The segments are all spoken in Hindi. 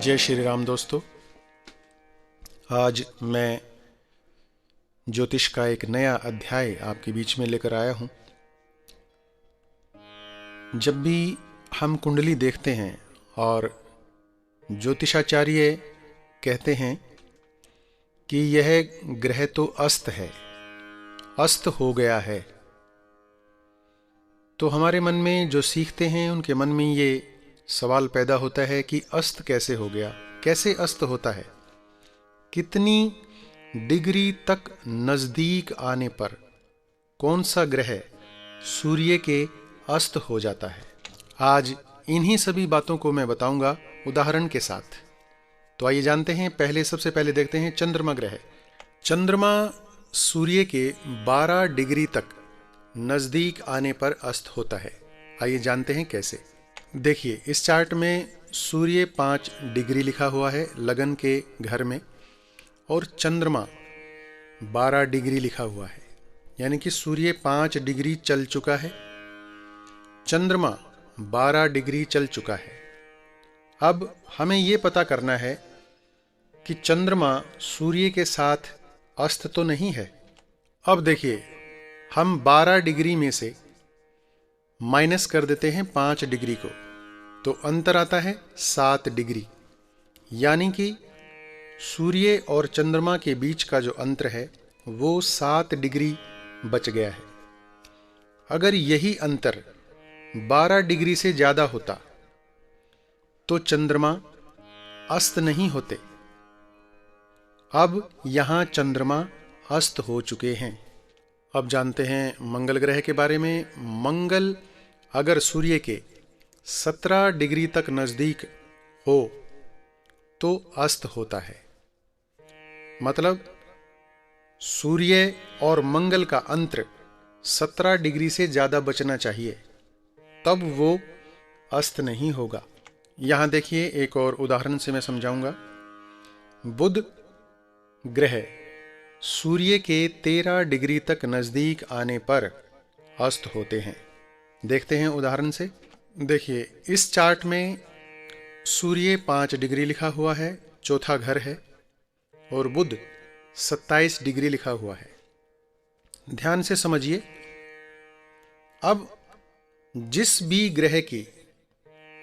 जय श्री राम दोस्तों। आज मैं ज्योतिष का एक नया अध्याय आपके बीच में लेकर आया हूँ। जब भी हम कुंडली देखते हैं और ज्योतिषाचार्य कहते हैं कि यह ग्रह तो अस्त है, अस्त हो गया है, तो हमारे मन में जो सीखते हैं उनके मन में ये सवाल पैदा होता है कि अस्त कैसे हो गया, कैसे अस्त होता है, कितनी डिग्री तक नजदीक आने पर कौन सा ग्रह सूर्य के अस्त हो जाता है। आज इन्हीं सभी बातों को मैं बताऊंगा उदाहरण के साथ। तो आइए जानते हैं। सबसे पहले देखते हैं चंद्रमा ग्रह। चंद्रमा सूर्य के 12 डिग्री तक नजदीक आने पर अस्त होता है। आइए जानते हैं कैसे। देखिए, इस चार्ट में सूर्य 5 डिग्री लिखा हुआ है लगन के घर में, और चंद्रमा 12 डिग्री लिखा हुआ है, यानी कि सूर्य 5 डिग्री चल चुका है, चंद्रमा 12 डिग्री चल चुका है। अब हमें यह पता करना है कि चंद्रमा सूर्य के साथ अस्त तो नहीं है। अब देखिए, हम 12 डिग्री में से माइनस कर देते हैं 5 डिग्री को, तो अंतर आता है 7 डिग्री, यानी कि सूर्य और चंद्रमा के बीच का जो अंतर है वो 7 डिग्री बच गया है। अगर यही अंतर 12 डिग्री से ज्यादा होता तो चंद्रमा अस्त नहीं होते। अब यहां चंद्रमा अस्त हो चुके हैं। अब जानते हैं मंगल ग्रह के बारे में। मंगल अगर सूर्य के 17 डिग्री तक नजदीक हो तो अस्त होता है। मतलब सूर्य और मंगल का अंतर 17 डिग्री से ज्यादा बचना चाहिए, तब वो अस्त नहीं होगा। यहां देखिए, एक और उदाहरण से मैं समझाऊंगा। बुध ग्रह सूर्य के 13 डिग्री तक नजदीक आने पर अस्त होते हैं। देखते हैं उदाहरण से। देखिए, इस चार्ट में सूर्य 5 डिग्री लिखा हुआ है, चौथा घर है, और बुध 27 डिग्री लिखा हुआ है। ध्यान से समझिए। अब जिस भी ग्रह की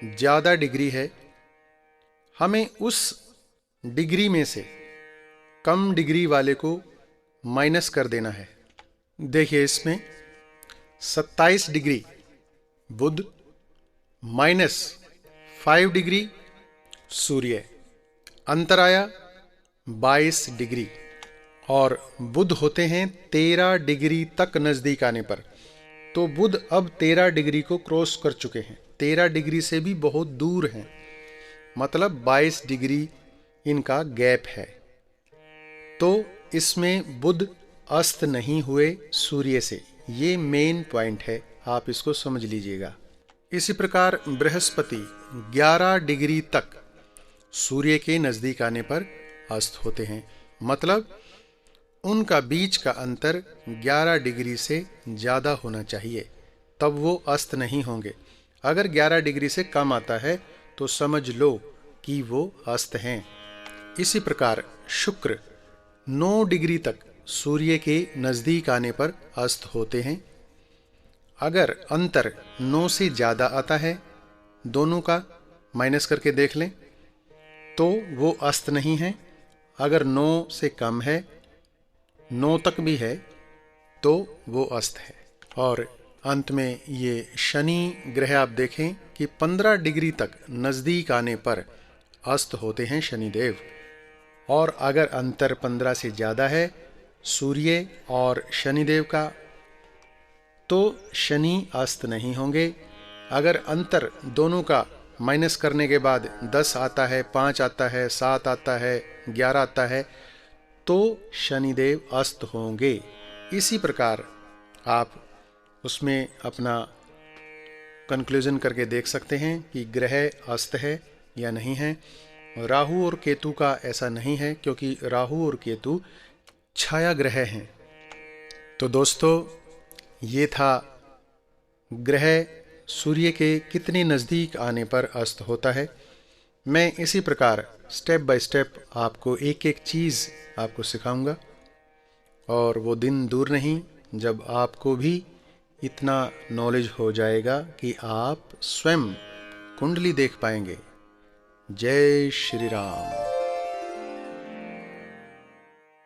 ज्यादा डिग्री है, हमें उस डिग्री में से कम डिग्री वाले को माइनस कर देना है। देखिए, इसमें 27 डिग्री बुध माइनस 5 डिग्री सूर्य, अंतर आया 22 डिग्री, और बुध होते हैं 13 डिग्री तक नजदीक आने पर। तो बुध अब 13 डिग्री को क्रॉस कर चुके हैं, 13 डिग्री से भी बहुत दूर हैं, मतलब 22 डिग्री इनका गैप है। तो इसमें बुध अस्त नहीं हुए सूर्य से। ये मेन पॉइंट है, आप इसको समझ लीजिएगा। इसी प्रकार बृहस्पति 11 डिग्री तक सूर्य के नजदीक आने पर अस्त होते हैं, मतलब उनका बीच का अंतर 11 डिग्री से ज्यादा होना चाहिए, तब वो अस्त नहीं होंगे। अगर 11 डिग्री से कम आता है तो समझ लो कि वो अस्त हैं। इसी प्रकार शुक्र 9 डिग्री तक सूर्य के नजदीक आने पर अस्त होते हैं। अगर अंतर 9 से ज्यादा आता है, दोनों का माइनस करके देख लें, तो वो अस्त नहीं है। अगर 9 से कम है, 9 तक भी है, तो वो अस्त है। और अंत में ये शनि ग्रह आप देखें कि 15 डिग्री तक नजदीक आने पर अस्त होते हैं शनिदेव। और अगर अंतर 15 से ज्यादा है सूर्य और शनिदेव का, तो शनि अस्त नहीं होंगे। अगर अंतर दोनों का माइनस करने के बाद 10 आता है, 5 आता है, 7 आता है, 11 आता है, तो शनिदेव अस्त होंगे। इसी प्रकार आप उसमें अपना कंक्लूजन करके देख सकते हैं कि ग्रह अस्त है या नहीं है। राहु और केतु का ऐसा नहीं है, क्योंकि राहु और केतु छाया ग्रह हैं। तो दोस्तों, ये था ग्रह सूर्य के कितने नज़दीक आने पर अस्त होता है। मैं इसी प्रकार स्टेप बाय स्टेप आपको एक एक चीज़ आपको सिखाऊंगा, और वो दिन दूर नहीं जब आपको भी इतना नॉलेज हो जाएगा कि आप स्वयं कुंडली देख पाएंगे। जय श्री राम।